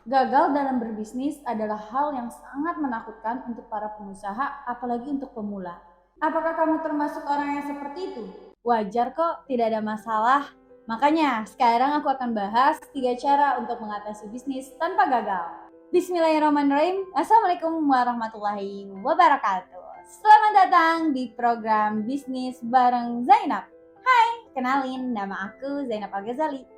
Gagal dalam berbisnis adalah hal yang sangat menakutkan untuk para pengusaha, apalagi untuk pemula. Apakah kamu termasuk orang yang seperti itu? Wajar kok, tidak ada masalah. Makanya, sekarang aku akan bahas 3 cara untuk mengatasi bisnis tanpa gagal. Bismillahirrahmanirrahim. Assalamualaikum warahmatullahi wabarakatuh. Selamat datang di program Bisnis bareng Zainab. Hai, kenalin, nama aku Zainab Al-Ghazali.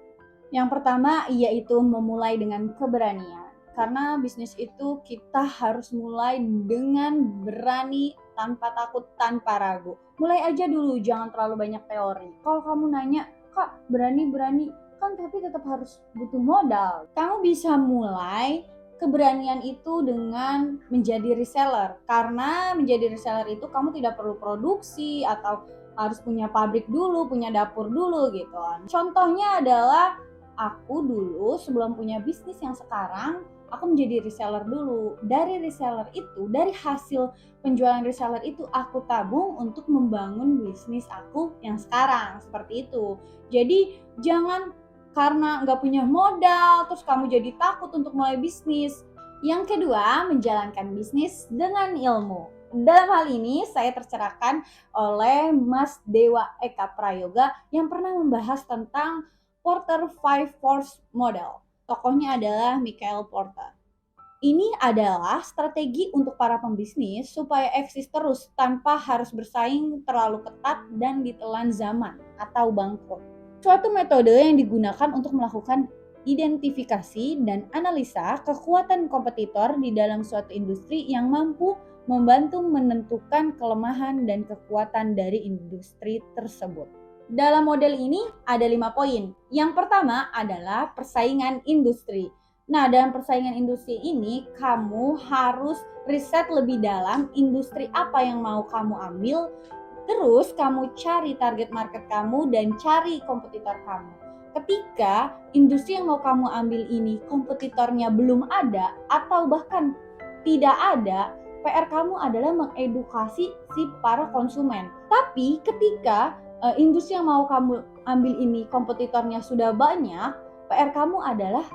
Yang pertama yaitu memulai dengan keberanian. Karena bisnis itu kita harus mulai dengan berani, tanpa takut, tanpa ragu. Mulai aja dulu, jangan terlalu banyak teori. Kalau kamu nanya, "Kak, berani-berani?" Kan tapi tetap harus butuh modal. Kamu bisa mulai keberanian itu dengan menjadi reseller. Karena menjadi reseller itu kamu tidak perlu produksi atau harus punya pabrik dulu, punya dapur dulu gitu. Contohnya adalah aku dulu sebelum punya bisnis yang sekarang, aku menjadi reseller dulu. Dari reseller itu, dari hasil penjualan reseller itu aku tabung untuk membangun bisnis aku yang sekarang, seperti itu. Jadi jangan karena nggak punya modal terus kamu jadi takut untuk mulai bisnis. Yang kedua, menjalankan bisnis dengan ilmu. Dalam hal ini saya tercerahkan oleh Mas Dewa Eka Prayoga yang pernah membahas tentang Porter 5 Force Model. Tokohnya adalah Michael Porter. Ini adalah strategi untuk para pembisnis supaya eksis terus tanpa harus bersaing terlalu ketat dan ditelan zaman atau bangkrut. Suatu metode yang digunakan untuk melakukan identifikasi dan analisa kekuatan kompetitor di dalam suatu industri yang mampu membantu menentukan kelemahan dan kekuatan dari industri tersebut. Dalam model ini ada 5 poin. Yang pertama adalah persaingan industri. Nah, dalam persaingan industri ini kamu harus riset lebih dalam industri apa yang mau kamu ambil. Terus kamu cari target market kamu dan cari kompetitor kamu. Ketika industri yang mau kamu ambil ini kompetitornya belum ada atau bahkan tidak ada, PR kamu adalah mengedukasi si para konsumen. Tapi ketika industri yang mau kamu ambil ini kompetitornya sudah banyak, PR kamu adalah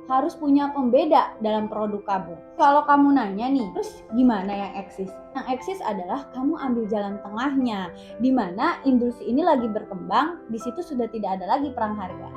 harus punya pembeda dalam produk kamu. Kalau kamu nanya nih, terus gimana yang eksis? Yang eksis adalah kamu ambil jalan tengahnya, di mana industri ini lagi berkembang, di situ sudah tidak ada lagi perang harga.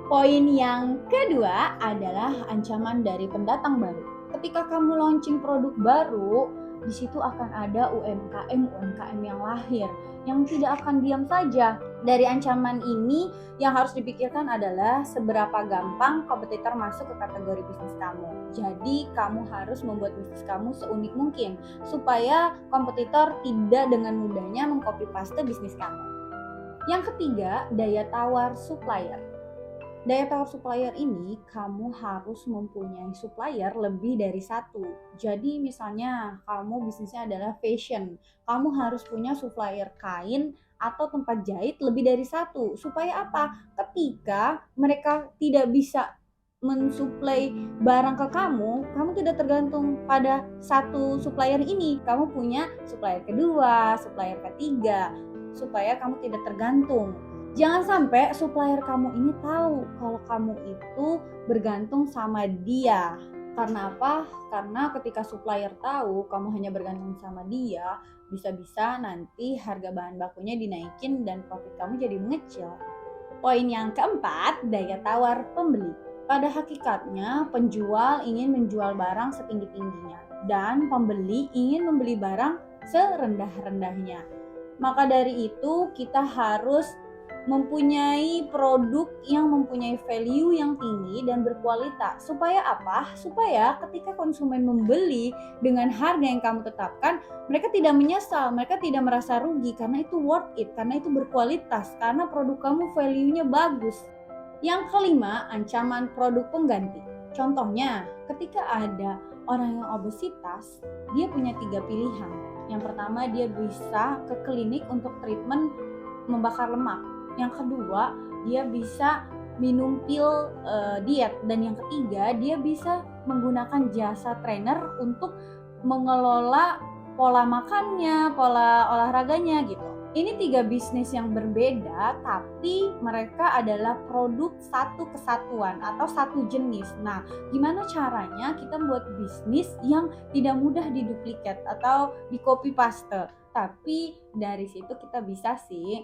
Poin yang kedua adalah ancaman dari pendatang baru. Ketika kamu launching produk baru, di situ akan ada UMKM yang lahir, yang tidak akan diam saja. Dari ancaman ini yang harus dipikirkan adalah seberapa gampang kompetitor masuk ke kategori bisnis kamu. Jadi kamu harus membuat bisnis kamu seunik mungkin supaya kompetitor tidak dengan mudahnya mengcopy paste bisnis kamu. Yang ketiga, daya tawar supplier. Daya tawar supplier ini kamu harus mempunyai supplier lebih dari satu. Jadi misalnya kamu bisnisnya adalah fashion, kamu harus punya supplier kain atau tempat jahit lebih dari satu. Supaya apa? Ketika mereka tidak bisa mensuplai barang ke kamu tidak tergantung pada satu supplier ini. Kamu punya supplier kedua, supplier ketiga, supaya kamu tidak tergantung. Jangan sampai supplier kamu ini tahu kalau kamu itu bergantung sama dia. Karena apa? Karena ketika supplier tahu kamu hanya bergantung sama dia, bisa-bisa nanti harga bahan bakunya dinaikin dan profit kamu jadi mengecil. Poin yang keempat, daya tawar pembeli. Pada hakikatnya, penjual ingin menjual barang setinggi-tingginya dan pembeli ingin membeli barang serendah-rendahnya. Maka dari itu, kita harus mempunyai produk yang mempunyai value yang tinggi dan berkualitas. Supaya apa? Supaya ketika konsumen membeli dengan harga yang kamu tetapkan, mereka tidak menyesal, mereka tidak merasa rugi karena itu worth it, karena itu berkualitas, karena produk kamu value-nya bagus. Yang kelima, ancaman produk pengganti. Contohnya, ketika ada orang yang obesitas, dia punya 3 pilihan. Yang pertama, dia bisa ke klinik untuk treatment membakar lemak. Yang kedua, dia bisa minum pil diet. Dan yang ketiga, dia bisa menggunakan jasa trainer untuk mengelola pola makannya, pola olahraganya gitu. Ini 3 bisnis yang berbeda, tapi mereka adalah produk satu kesatuan atau satu jenis. Nah, gimana caranya kita buat bisnis yang tidak mudah diduplikat atau di copy paste? Tapi dari situ kita bisa sih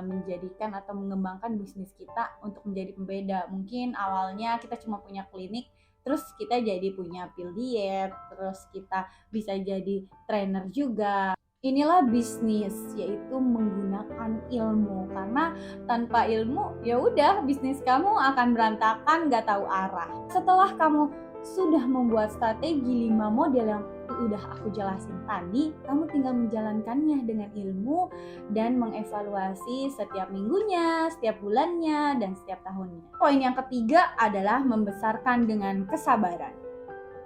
menjadikan atau mengembangkan bisnis kita untuk menjadi pembeda. Mungkin awalnya kita cuma punya klinik, terus kita jadi punya pil diet, terus kita bisa jadi trainer juga. Inilah bisnis, yaitu menggunakan ilmu. Karena tanpa ilmu, ya udah bisnis kamu akan berantakan, gak tahu arah. Setelah kamu sudah membuat strategi 5 model yang udah aku jelasin tadi, kamu tinggal menjalankannya dengan ilmu dan mengevaluasi setiap minggunya, setiap bulannya, dan setiap tahunnya. Poin yang ketiga adalah membesarkan dengan kesabaran.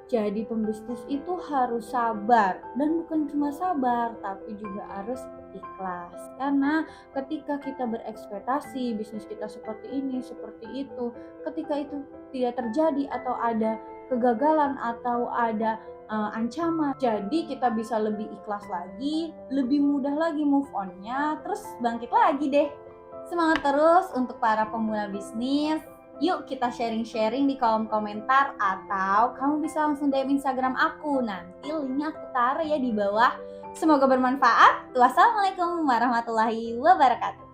Jadi pembisnis itu harus sabar, dan bukan cuma sabar tapi juga harus ikhlas. Karena ketika kita berekspektasi bisnis kita seperti ini, seperti itu, ketika itu tidak terjadi atau ada kegagalan atau ada ancaman, jadi kita bisa lebih ikhlas lagi, lebih mudah lagi move on-nya, terus bangkit lagi deh. Semangat terus untuk para pemula bisnis. Yuk kita sharing-sharing di kolom komentar, atau kamu bisa langsung DM Instagram aku. Nanti linknya aku taruh ya di bawah. Semoga bermanfaat. Wassalamualaikum warahmatullahi wabarakatuh.